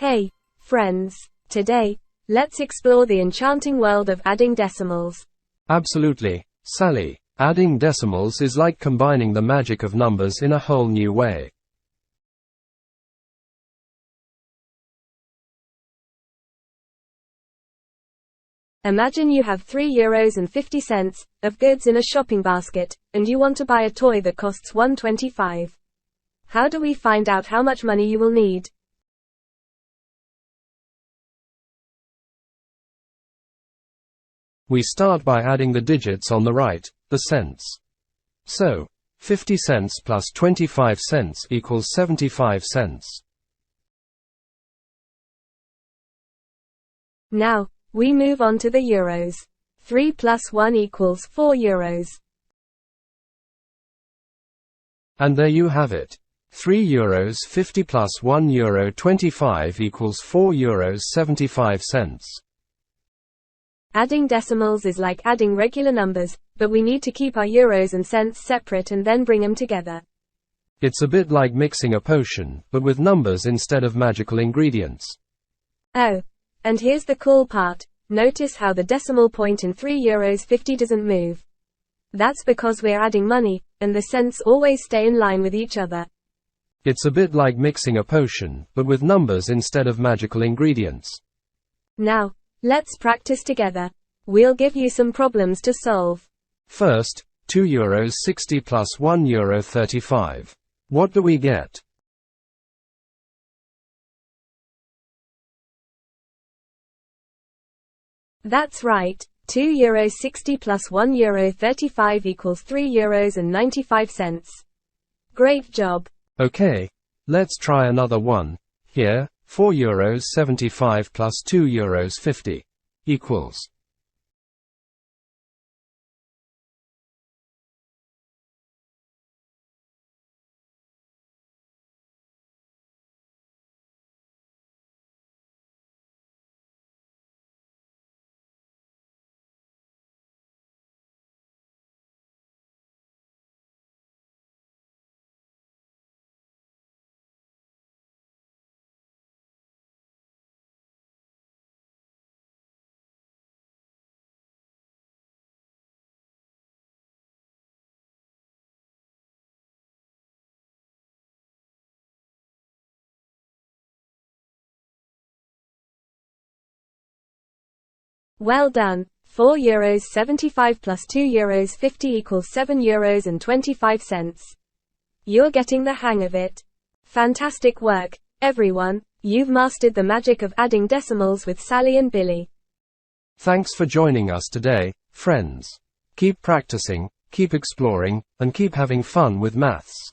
Hey, friends. Today, let's explore the enchanting world of adding decimals. Absolutely, Sally. Adding decimals is like combining the magic of numbers in a whole new way. Imagine you have €3.50 of goods in a shopping basket, and you want to buy a toy that costs $1.25. How do we find out how much money you will need? We start by adding the digits on the right, the cents. So, 50 cents plus 25 cents equals 75 cents. Now, we move on to the euros. 3 plus 1 equals 4 euros. And there you have it. €3.50 plus €1.25 equals €4.75. Adding decimals is like adding regular numbers, but we need to keep our euros and cents separate and then bring them together. It's a bit like mixing a potion, but with numbers instead of magical ingredients. Oh, and here's the cool part. Notice how the decimal point in €3.50 doesn't move. That's because we're adding money, and the cents always stay in line with each other. It's a bit like mixing a potion, but with numbers instead of magical ingredients. Now, let's practice together. We'll give you some problems to solve. First, €2.60 plus €1.35. What do we get? That's right. €2.60 plus €1.35 equals €3.95. Great job. Okay. Let's try another one. Here, €4.75 plus €2.50 equals. Well done. €4.75 plus €2.50 equals €7.25. You're getting the hang of it. Fantastic work, everyone. You've mastered the magic of adding decimals with Sally and Billy. Thanks for joining us today, friends. Keep practicing, keep exploring, and keep having fun with maths.